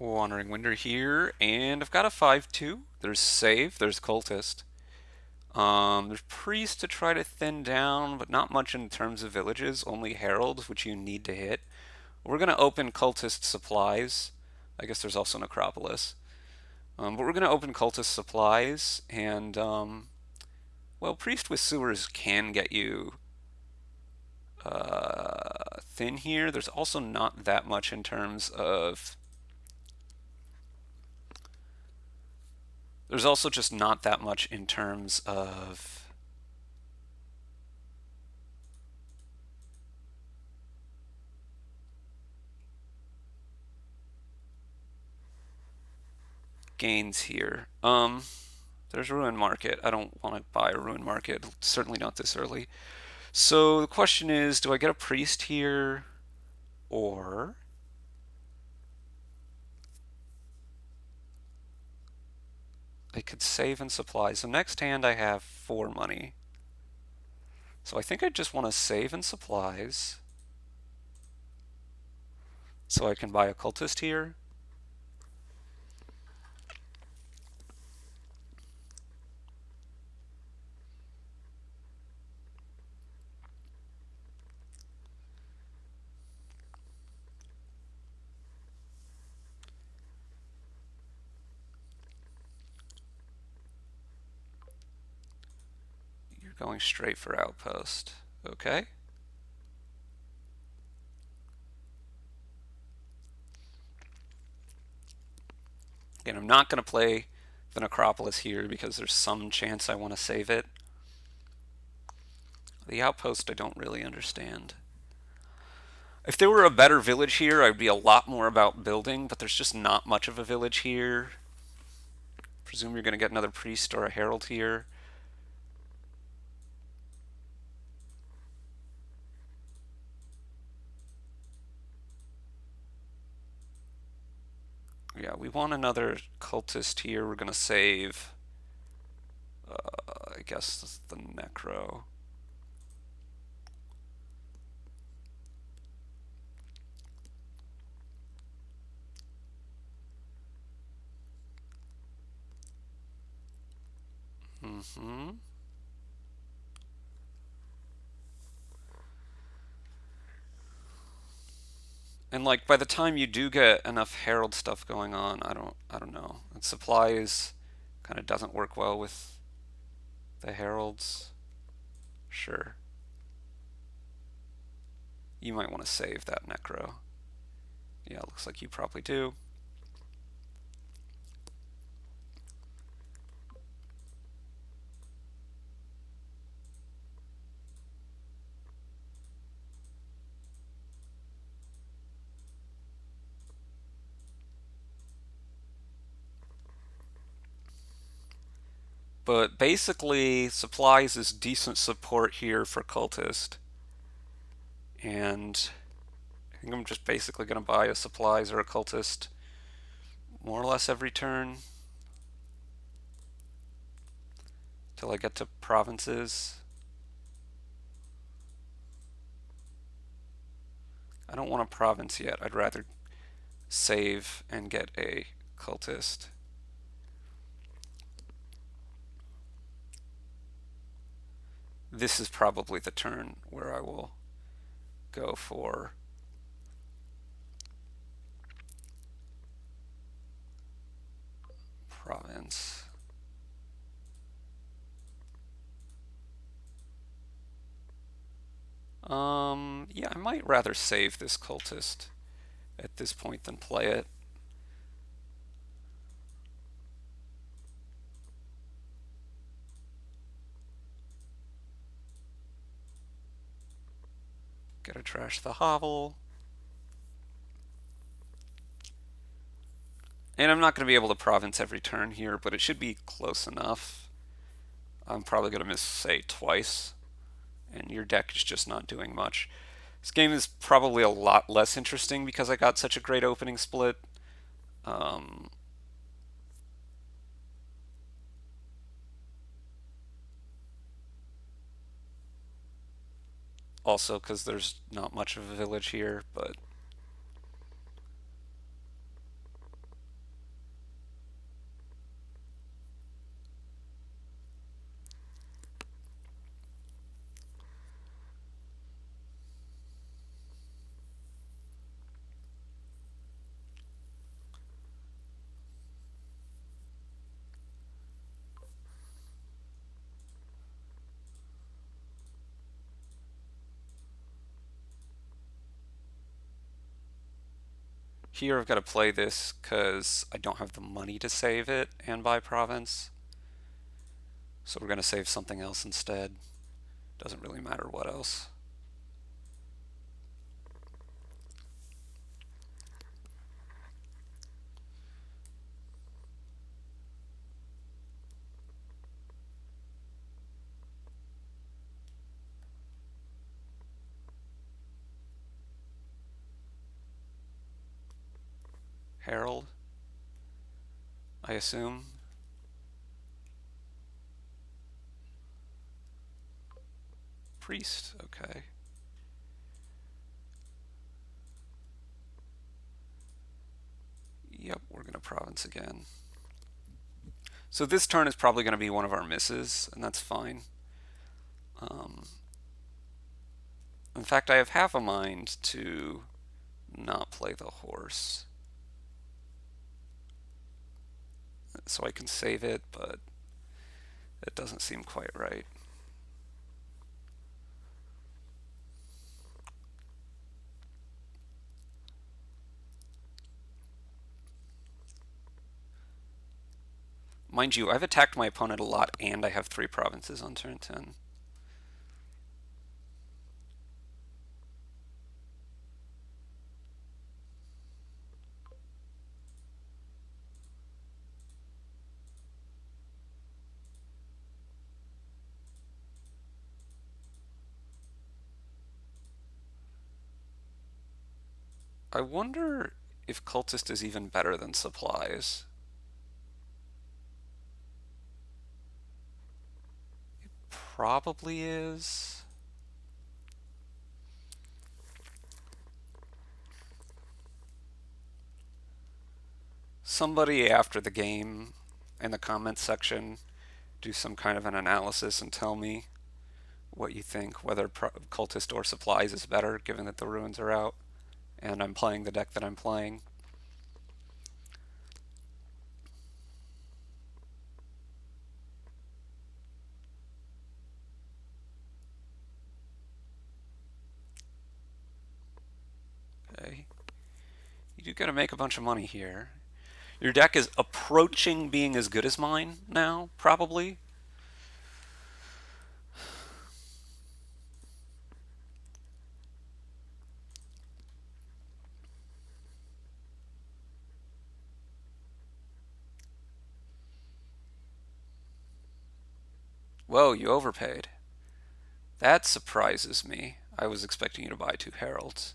WanderingWinder here, and I've got a 5-2. There's Save, there's Cultist. There's Priest to try to thin down, but not much in terms of villages, only Heralds, which you need to hit. We're going to open Cultist Supplies. I guess there's also Necropolis. But we're going to open Cultist Supplies, and, well, Priest with Sewers can get you thin here. There's also not that much in terms of There's also just not that much in terms of gains here. There's a ruin market. I don't want to buy a ruin market, certainly not this early. So the question is, do I get a priest here, or I could save and supply. So next hand I have 4 money. So I think I just want to save in supplies so I can buy a cultist here. You're going straight for outpost. Okay. Again, I'm not going to play the Necropolis here because there's some chance I want to save it. The outpost I don't really understand. If there were a better village here, I'd be a lot more about building, but there's just not much of a village here. Presume you're going to get another priest or a herald here. Yeah, we want another cultist here. We're going to save, I guess, the necro. Mm-hmm. And like by the time you do get enough herald stuff going on, I don't know. And supplies kind of doesn't work well with the heralds. Sure. You might want to save that necro. Yeah, looks like you probably do. But basically, supplies is decent support here for cultist. And I think I'm just basically going to buy a supplies or a cultist more or less every turn till I get to provinces. I don't want a province yet. I'd rather save and get a cultist. This is probably the turn where I will go for province. Yeah, I might rather save this cultist at this point than play it. Gotta trash the hovel. And I'm not going to be able to province every turn here, but it should be close enough. I'm probably going to miss, say, twice, and your deck is just not doing much. This game is probably a lot less interesting because I got such a great opening split. Um, Also because there's not much of a village here, but Here I've got to play this because I don't have the money to save it and buy province. So we're going to save something else instead. Doesn't really matter what else. Herald, I assume. Priest, okay. Yep, we're going to province again. So this turn is probably going to be one of our misses, and that's fine. Um, in fact, I have half a mind to not play the horse. So I can save it, but it doesn't seem quite right. Mind you, I've attacked my opponent a lot, and I have 3 provinces on turn 10. I wonder if Cultist is even better than Supplies. Probably is. Somebody after the game in the comments section do some kind of an analysis and tell me what you think, whether Cultist or Supplies is better, given that the ruins are out and I'm playing the deck that I'm playing. Okay. You do gotta make a bunch of money here. Your deck is approaching being as good as mine now, probably. Whoa, you overpaid. That surprises me. I was expecting you to buy 2 Heralds.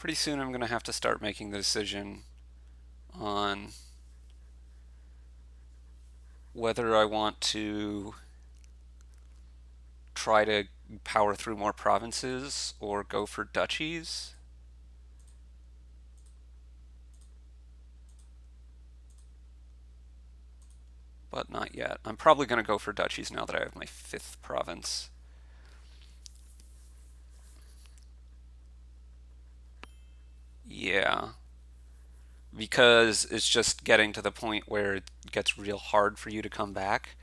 Pretty soon I'm going to have to start making the decision on whether I want to try to power through more provinces or go for duchies. But not yet. I'm probably going to go for duchies now that I have my 5th province. Yeah. Because it's just getting to the point where it gets real hard for you to come back.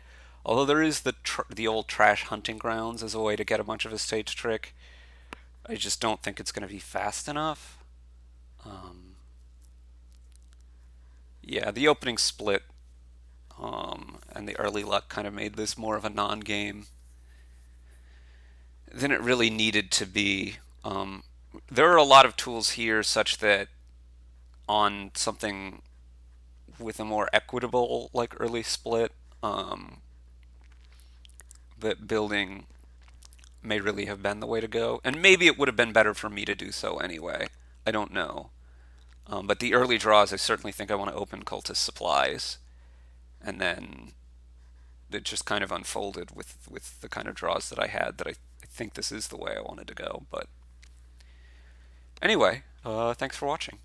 Although there is the old trash hunting grounds as a way to get a bunch of estates trick, I just don't think it's going to be fast enough. Um, yeah, the opening split and the early luck kind of made this more of a non-game than it really needed to be. There are a lot of tools here such that on something with a more equitable early split, that building may really have been the way to go. And maybe it would have been better for me to do so anyway. I don't know. But the early draws, I certainly think I want to open cultist supplies, and then it just kind of unfolded with the kind of draws that I had that I think this is the way I wanted to go. But anyway, thanks for watching.